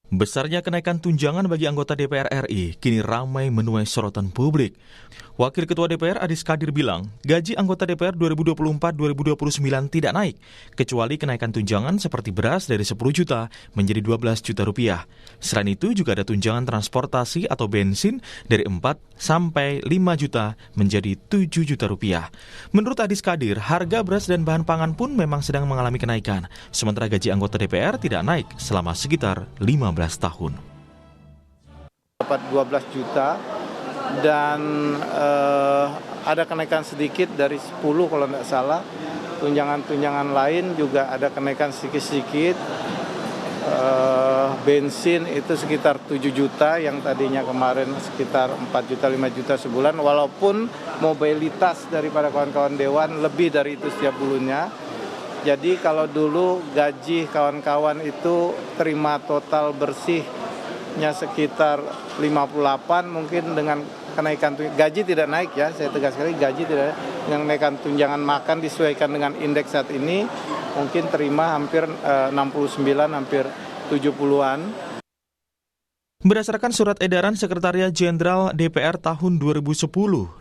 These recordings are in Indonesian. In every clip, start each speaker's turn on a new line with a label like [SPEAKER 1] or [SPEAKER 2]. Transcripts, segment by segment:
[SPEAKER 1] Besarnya kenaikan tunjangan bagi anggota DPR RI kini ramai menuai sorotan publik. Wakil Ketua DPR Adis Kadir bilang, gaji anggota DPR 2024-2029 tidak naik, kecuali kenaikan tunjangan seperti beras dari 10 juta menjadi 12 juta rupiah. Selain itu juga ada tunjangan transportasi atau bensin dari 4 sampai 5 juta menjadi 7 juta rupiah. Menurut Adis Kadir, harga beras dan bahan pangan pun memang sedang mengalami kenaikan, sementara gaji anggota DPR tidak naik selama sekitar 15 tahun.
[SPEAKER 2] Dapat 12 juta dan ada kenaikan sedikit dari 10 kalau tidak salah. Tunjangan-tunjangan lain juga ada kenaikan sedikit-sedikit. Bensin itu sekitar 7 juta yang tadinya kemarin sekitar 4 juta 5 juta sebulan, walaupun mobilitas daripada kawan-kawan dewan lebih dari itu setiap bulannya. Jadi kalau dulu gaji kawan-kawan itu terima total bersihnya sekitar 58, mungkin dengan kenaikan gaji tidak naik ya, saya tegas sekali gaji tidak naik, dengan kenaikan tunjangan makan disesuaikan dengan indeks saat ini mungkin terima hampir 69, hampir 70-an.
[SPEAKER 1] Berdasarkan surat edaran Sekretariat Jenderal DPR tahun 2010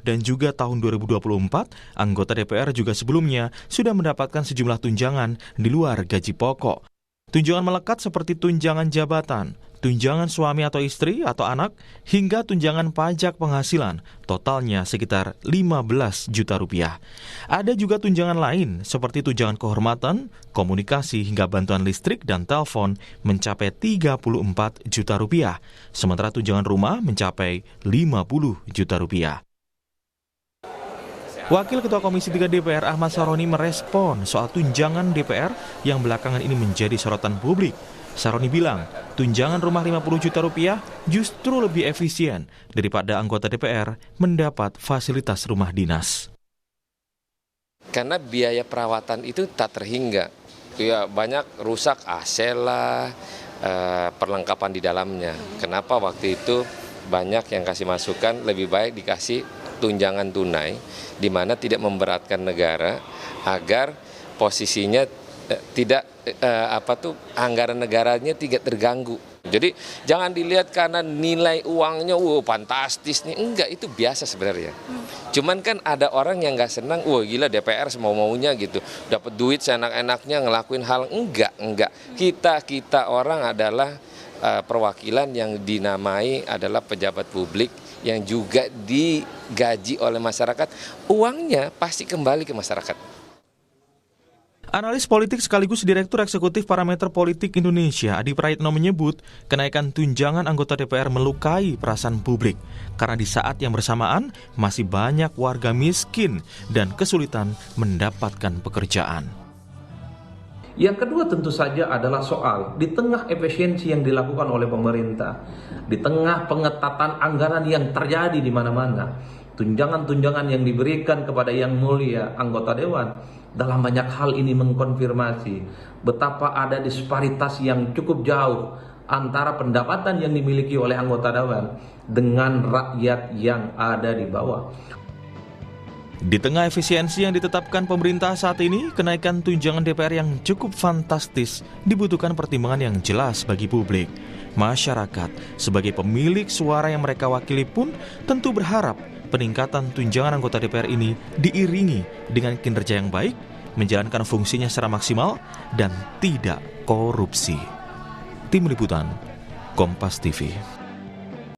[SPEAKER 1] dan juga tahun 2024, anggota DPR juga sebelumnya sudah mendapatkan sejumlah tunjangan di luar gaji pokok. Tunjangan melekat seperti tunjangan jabatan, tunjangan suami atau istri atau anak, hingga tunjangan pajak penghasilan, totalnya sekitar 15 juta rupiah. Ada juga tunjangan lain seperti tunjangan kehormatan, komunikasi hingga bantuan listrik dan telepon mencapai 34 juta rupiah, sementara tunjangan rumah mencapai 50 juta rupiah. Wakil Ketua Komisi 3 DPR Ahmad Saroni merespon soal tunjangan DPR yang belakangan ini menjadi sorotan publik. Saroni bilang, tunjangan rumah 50 juta rupiah justru lebih efisien daripada anggota DPR mendapat fasilitas rumah dinas.
[SPEAKER 3] Karena biaya perawatan itu tak terhingga. Ya, banyak rusak AC lah, perlengkapan di dalamnya. Kenapa waktu itu banyak yang kasih masukan lebih baik dikasih tunjangan tunai, di mana tidak memberatkan negara agar posisinya tidak anggaran negaranya tidak terganggu. Jadi jangan dilihat karena nilai uangnya fantastis nih, enggak, itu biasa sebenarnya. Cuman kan ada orang yang nggak senang, gila DPR semau-maunya gitu, dapat duit seenak-enaknya ngelakuin hal enggak. Kita orang adalah perwakilan yang dinamai adalah pejabat publik yang juga digaji oleh masyarakat, uangnya pasti kembali ke masyarakat.
[SPEAKER 1] Analis politik sekaligus Direktur Eksekutif Parameter Politik Indonesia, Adi Praitno menyebut kenaikan tunjangan anggota DPR melukai perasaan publik karena di saat yang bersamaan masih banyak warga miskin dan kesulitan mendapatkan pekerjaan.
[SPEAKER 4] Yang kedua tentu saja adalah soal di tengah efisiensi yang dilakukan oleh pemerintah, di tengah pengetatan anggaran yang terjadi di mana-mana, tunjangan-tunjangan yang diberikan kepada yang mulia anggota dewan dalam banyak hal ini mengkonfirmasi betapa ada disparitas yang cukup jauh antara pendapatan yang dimiliki oleh anggota dewan dengan rakyat yang ada di bawah.
[SPEAKER 1] Di tengah efisiensi yang ditetapkan pemerintah saat ini, kenaikan tunjangan DPR yang cukup fantastis dibutuhkan pertimbangan yang jelas bagi publik. Masyarakat sebagai pemilik suara yang mereka wakili pun tentu berharap peningkatan tunjangan anggota DPR ini diiringi dengan kinerja yang baik, menjalankan fungsinya secara maksimal, dan tidak korupsi. Tim Liputan, Kompas TV.